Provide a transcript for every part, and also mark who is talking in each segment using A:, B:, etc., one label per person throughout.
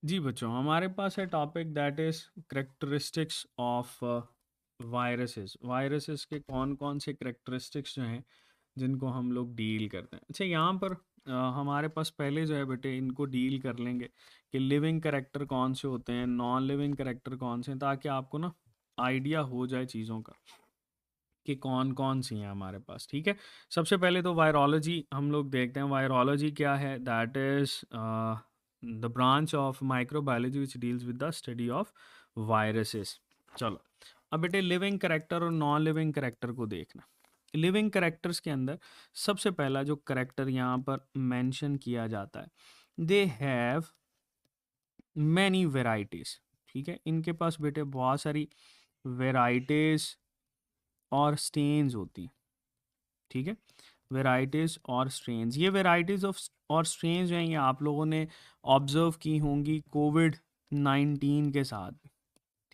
A: जी बच्चों, हमारे पास है topic that is characteristics of viruses. Viruses के कौन कौन से करेक्टरिस्टिक्स जो हैं जिनको हम लोग डील करते हैं। अच्छा, यहाँ पर हमारे पास पहले जो है बेटे इनको डील कर लेंगे कि लिविंग करेक्टर कौन से होते हैं, नॉन लिविंग करेक्टर कौन से हैं, ताकि आपको ना आइडिया हो जाए चीज़ों का कि कौन कौन सी हैं हमारे पास। ठीक है, सबसे पहले तो वायरोलॉजी हम लोग देखते हैं। वायरोलॉजी क्या है? That is the branch of microbiology which deals with the study of viruses. चलो, अब बेटे लिविंग करेक्टर और नॉन लिविंग करेक्टर को देखना। लिविंग करेक्टर्स के अंदर सबसे पहला जो करेक्टर यहाँ पर मेंशन किया जाता है, दे हैव मैनी वेराइटीज। ठीक है, इनके पास बेटे बहुत सारी वेराइटीज और स्टेन्स होती हैं। ठीक है, वेराइटीज और स्ट्रेन्स, ये वेराइटीज ऑफ और स्ट्रेन्स जो हैं ये आप लोगों ने ऑब्जर्व की होंगी कोविड-19 के साथ।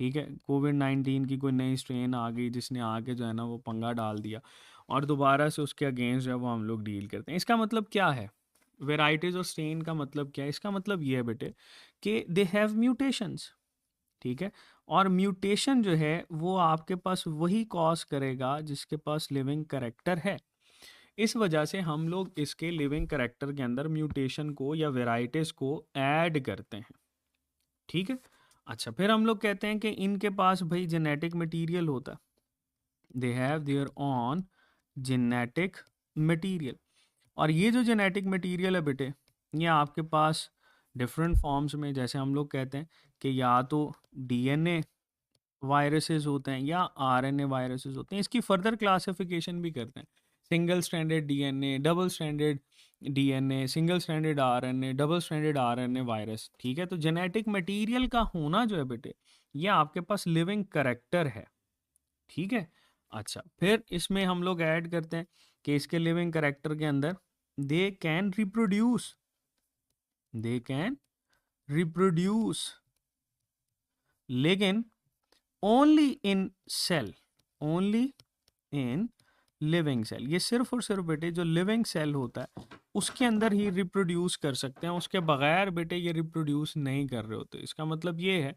A: ठीक है, कोविड-19 की कोई नई स्ट्रेन आ गई जिसने आके जो है ना वो पंगा डाल दिया, और दोबारा से उसके अगेंस्ट जो है वो हम लोग डील करते हैं। इसका मतलब क्या है? वेराइटीज और स्ट्रेन का मतलब क्या है? इसका मतलब ये है बेटे कि दे हैव म्यूटेशंस। ठीक है, और म्यूटेशन जो है वो आपके पास वही कॉज करेगा जिसके पास लिविंग करेक्टर है। इस वजह से हम लोग इसके लिविंग करेक्टर के अंदर म्यूटेशन को या वेराइटीज को ऐड करते हैं। ठीक है, अच्छा, फिर हम लोग कहते हैं कि इनके पास भाई जेनेटिक मटेरियल होता है, they have their on genetic material. और ये जो जेनेटिक मटेरियल है बेटे, ये आपके पास डिफरेंट फॉर्म्स में, जैसे हम लोग कहते हैं कि या तो डीएनए वायरसेस होते हैं या आरएनए वायरसेस होते हैं। इसकी फर्दर क्लासिफिकेशन भी करते हैं, single stranded DNA, double stranded DNA, single stranded RNA, double stranded RNA virus. ठीक है, तो जेनेटिक मटेरियल का होना जो है बेटे, ये आपके पास लिविंग करेक्टर है। ठीक है, अच्छा, फिर इसमें हम लोग ऐड करते हैं कि इसके लिविंग करेक्टर के अंदर they can reproduce, they can reproduce, लेकिन only in cell, only in living cell. ये सिर्फ और सिर्फ बेटे जो लिविंग सेल होता है उसके अंदर ही रिप्रोड्यूस कर सकते हैं, उसके बगैर बेटे ये रिप्रोड्यूस नहीं कर रहे होते। इसका मतलब ये है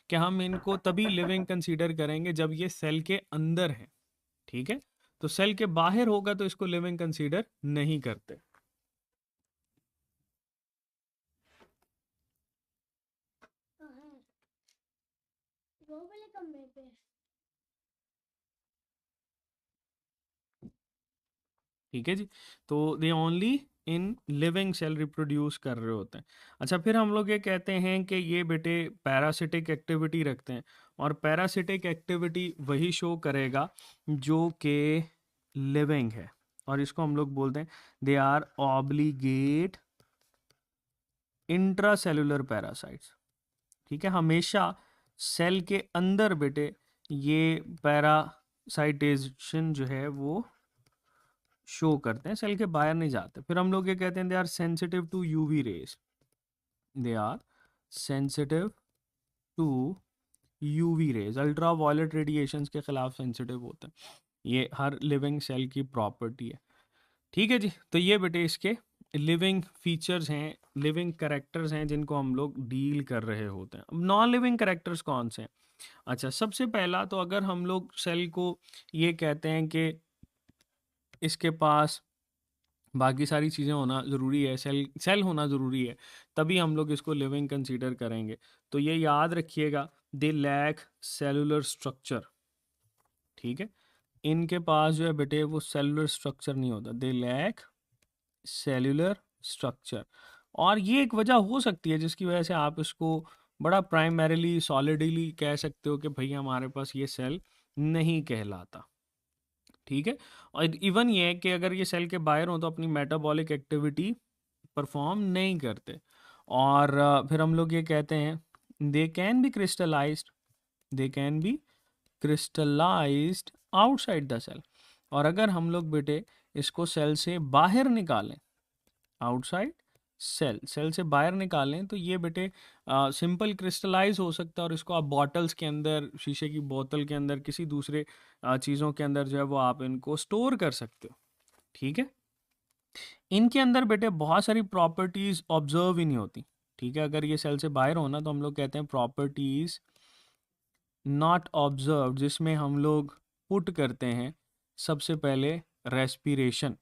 A: कि हम इनको तभी लिविंग कंसीडर करेंगे जब ये सेल के अंदर है। ठीक है, तो सेल के बाहर होगा तो इसको लिविंग कंसीडर नहीं करते। ठीक है जी, तो they only in living cell reproduce कर रहे होते हैं। अच्छा, फिर हम लोग ये कहते हैं कि ये बेटे पैरासिटिक एक्टिविटी रखते हैं, और पैरासिटिक एक्टिविटी वही शो करेगा जो कि लिविंग है, और इसको हम लोग बोलते हैं they are obligate intracellular parasites. ठीक है, हमेशा सेल के अंदर बेटे ये पैरासाइटेशन जो है वो शो करते हैं, सेल के बाहर नहीं जाते। फिर हम लोग ये कहते हैं they are sensitive to UV rays, they are sensitive to UV rays, ultraviolet radiations के खिलाफ सेंसिटिव होते हैं। ये हर लिविंग सेल की प्रॉपर्टी है। ठीक है जी, तो ये बेटे इसके लिविंग फीचर्स हैं, लिविंग करेक्टर्स हैं जिनको हम लोग डील कर रहे होते हैं। अब नॉन लिविंग करेक्टर्स कौन से हैं? अच्छा, सबसे पहला तो अगर हम लोग सेल को ये कहते हैं कि इसके पास बाकी सारी चीज़ें होना ज़रूरी है, सेल सेल होना ज़रूरी है, तभी हम लोग इसको लिविंग कंसीडर करेंगे। तो ये याद रखिएगा, दे लैक सेलुलर स्ट्रक्चर। ठीक है, इनके पास जो है बेटे वो सेलुलर स्ट्रक्चर नहीं होता, दे लैक सेलुलर स्ट्रक्चर। और ये एक वजह हो सकती है जिसकी वजह से आप इसको बड़ा प्राइमरीली सॉलिडली कह सकते हो कि भैया हमारे पास ये सेल नहीं कहलाता। ठीक है, और इवन ये है कि अगर ये सेल के बाहर हो तो अपनी मेटाबॉलिक एक्टिविटी परफॉर्म नहीं करते। और फिर हम लोग ये कहते हैं they can be crystallised, they can be crystallised outside the cell. और अगर हम लोग बेटे इसको सेल से बाहर निकालें, आउटसाइड सेल, सेल से बाहर निकालें, तो ये बेटे सिंपल क्रिस्टलाइज हो सकता है, और इसको आप बॉटल्स के अंदर, शीशे की बोतल के अंदर, किसी दूसरे चीज़ों के अंदर जो है वो आप इनको स्टोर कर सकते हो। ठीक है, इनके अंदर बेटे बहुत सारी प्रॉपर्टीज ऑब्जर्व ही नहीं होती। ठीक है, अगर ये सेल से बाहर हो ना तो हम लोग कहते हैं प्रॉपर्टीज नॉट ऑब्जर्व, जिसमें हम लोग पुट करते हैं सबसे पहले रेस्पिरेशन।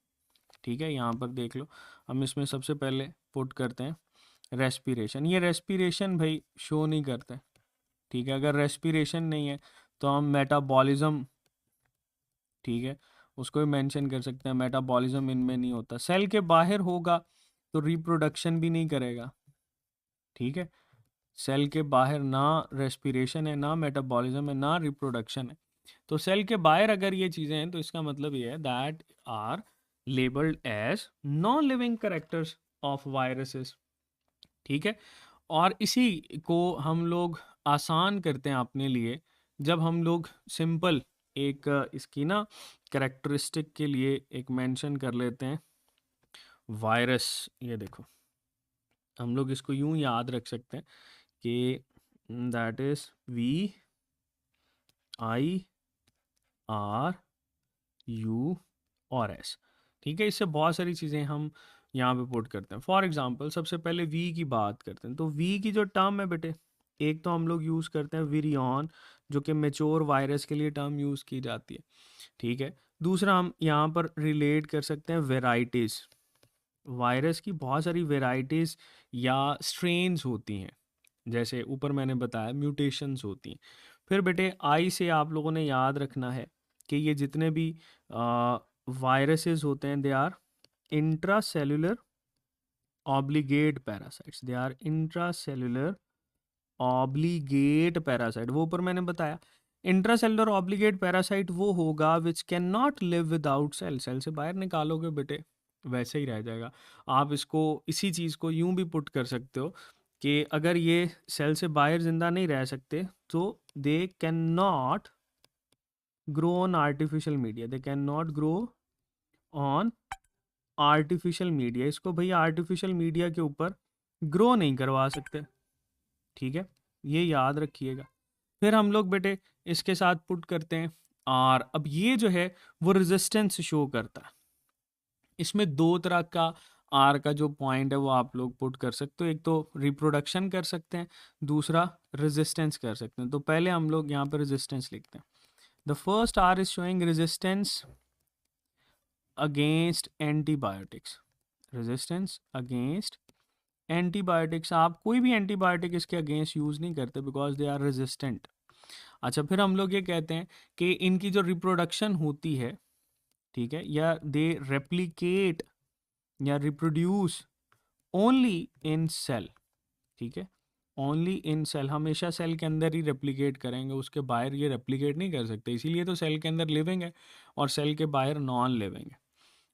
A: ठीक है, यहाँ पर देख लो, हम इसमें सबसे पहले पुट करते हैं रेस्पिरेशन। ये रेस्पिरेशन भाई शो नहीं करते। ठीक है, अगर रेस्पिरेशन नहीं है तो हम मेटाबॉलिज्म, ठीक है, उसको भी मेंशन कर सकते हैं। मेटाबॉलिज्म इनमें नहीं होता, सेल के बाहर होगा तो रिप्रोडक्शन भी नहीं करेगा। ठीक है, सेल के बाहर ना रेस्पिरेशन है, ना मेटाबॉलिज्म है, ना रिप्रोडक्शन है। तो सेल के बाहर अगर ये चीज़ें हैं तो इसका मतलब ये है that are labelled as non living characters of viruses. ठीक है, और इसी को हम लोग आसान करते हैं अपने लिए जब हम लोग सिंपल एक इसकी ना करेक्टरिस्टिक के लिए एक मेंशन कर लेते हैं वायरस। ये देखो, हम लोग इसको यूं याद रख सकते हैं कि दैट इज VIRUS। ठीक है, इससे बहुत सारी चीज़ें हम यहाँ पे पुट करते हैं। फॉर एग्जांपल सबसे पहले वी की बात करते हैं, तो वी की जो टर्म है बेटे, एक तो हम लोग यूज़ करते हैं विरियन, जो कि मेच्योर वायरस के लिए टर्म यूज़ की जाती है। ठीक है, दूसरा हम यहाँ पर रिलेट कर सकते हैं वेराइटीज़। वायरस की बहुत सारी वेराइटीज़ या स्ट्रेन्स होती हैं, जैसे ऊपर मैंने बताया म्यूटेशंस होती हैं। फिर बेटे आई से आप लोगों ने याद रखना है कि ये जितने भी वायरसेस होते हैं they are intracellular obligate parasites. They are intracellular obligate parasite. वो ऊपर मैंने बताया इंट्रासेल्युलर ऑब्लिगेट पैरासाइट वो होगा which can not live without cell. Cell से बाहर निकालोगे बेटे वैसे ही रह जाएगा। आप इसको इसी चीज़ को यूं भी पुट कर सकते हो कि अगर ये सेल से बाहर जिंदा नहीं रह सकते तो they can not grow on artificial media. They can not grow on artificial media. इसको भैया आर्टिफिशियल मीडिया के ऊपर ग्रो नहीं करवा सकते। ठीक है, ये याद रखिएगा। फिर हम लोग बेटे इसके साथ पुट करते हैं और अब ये जो है वो रेजिस्टेंस शो करता है। इसमें दो तरह का आर का जो पॉइंट है वो आप लोग पुट कर सकते हो, एक तो रिप्रोडक्शन कर सकते हैं, दूसरा रेजिस्टेंस कर सकते हैं। तो पहले हम लोग यहाँ पर रेजिस्टेंस लिखते हैं। The first R is showing resistance against antibiotics. Resistance against antibiotics, आप कोई भी एंटीबायोटिक इसके अगेंस्ट यूज़ नहीं करते बिकॉज दे आर रेजिस्टेंट। अच्छा, फिर हम लोग ये कहते हैं कि इनकी जो रिप्रोडक्शन होती है, ठीक है, या दे रेप्लिकेट या रिप्रोड्यूस ओनली इन सेल। ठीक है, ओनली इन सेल, हमेशा सेल के अंदर ही रेप्लिकेट करेंगे, उसके बाहर ये रेप्लिकेट नहीं कर सकते, इसीलिए तो सेल के अंदर लिविंग है और सेल के बाहर नॉन लिविंग है।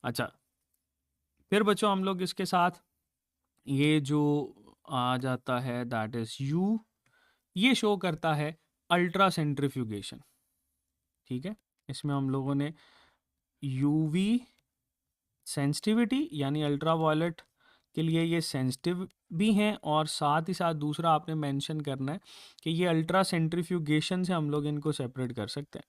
A: अच्छा, फिर बच्चों हम लोग इसके साथ ये जो आ जाता है दैट इज यू, ये शो करता है अल्ट्रा सेंट्रीफ्यूगेशन। ठीक है, इसमें हम लोगों ने यूवी सेंसिटिविटी यानी अल्ट्रा वायलेट के लिए ये सेंसिटिव भी हैं, और साथ ही साथ दूसरा आपने मेंशन करना है कि ये अल्ट्रा सेंट्रीफ्यूगेशन से हम लोग इनको सेपरेट कर सकते हैं।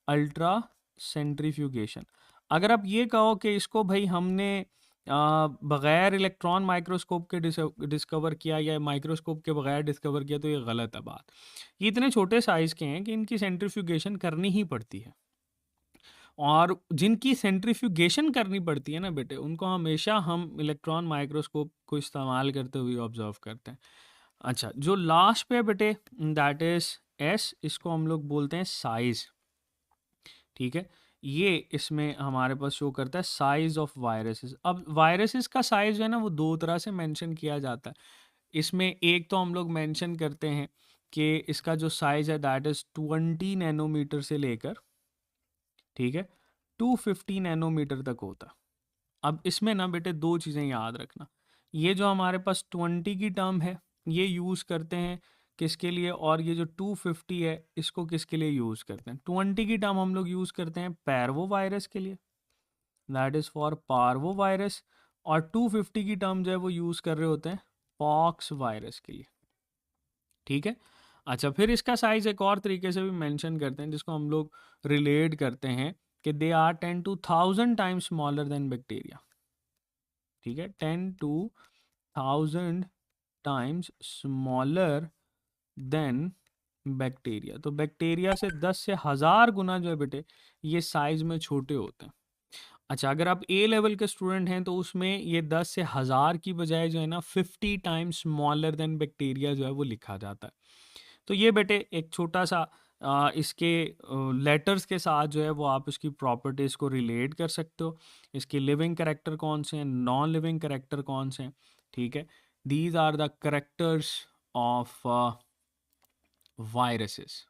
A: अल्ट्रा सेंट्रीफ्यूगेशन, अगर आप ये कहो कि इसको भाई हमने बगैर इलेक्ट्रॉन माइक्रोस्कोप के डिस्कवर किया या माइक्रोस्कोप के बगैर डिस्कवर किया, तो ये गलत है बात। ये इतने छोटे साइज़ के हैं कि इनकी सेंट्रीफ्यूगेशन करनी ही पड़ती है, और जिनकी सेंट्रीफ्यूगेशन करनी पड़ती है ना बेटे, उनको हमेशा हम इलेक्ट्रॉन माइक्रोस्कोप को इस्तेमाल करते हुए ऑब्जर्व करते हैं। अच्छा, जो लास्ट पे है बेटे दैट इज एस, इसको हम लोग बोलते हैं साइज। ठीक है, ये इसमें हमारे पास शो करता है साइज ऑफ वायरसेस। अब वायरसेस का साइज जो है ना वो दो तरह से मेंशन किया जाता है। इसमें एक तो हम लोग मेंशन करते हैं कि इसका जो साइज है दैट इज 20 नैनोमीटर से लेकर, ठीक है, 250 नैनोमीटर तक होता है। अब इसमें ना बेटे दो चीज़ें याद रखना, ये जो हमारे पास 20 की टर्म है ये यूज़ करते हैं किसके लिए, और ये जो 250 है इसको किसके लिए यूज़ करते हैं। 20 की टर्म हम लोग यूज़ करते हैं पैरवो वायरस के लिए, that is for parvo virus, और 250 की टर्म जो है वो यूज़ कर रहे होते हैं पॉक्स वायरस के लिए। ठीक है, अच्छा, फिर इसका साइज एक और तरीके से भी मेंशन करते हैं जिसको हम लोग रिलेट करते हैं कि they are 10 to 1000 times smaller than bacteria. ठीक है, 10 to 1000 times smaller than bacteria. तो बैक्टीरिया से 10 से 1000 गुना जो है बेटे ये साइज में छोटे होते हैं। अच्छा, अगर आप ए लेवल के स्टूडेंट हैं तो उसमें ये 10 से 1000 की बजाय जो है ना 50 टाइम्स स्मॉलर देन बैक्टीरिया जो है वो लिखा जाता है। तो ये बेटे एक छोटा सा इसके लेटर्स के साथ जो है वो आप इसकी प्रॉपर्टीज़ को रिलेट कर सकते हो। इसके लिविंग करेक्टर कौन से हैं, नॉन लिविंग करेक्टर कौन से हैं, ठीक है। These are the characters of viruses.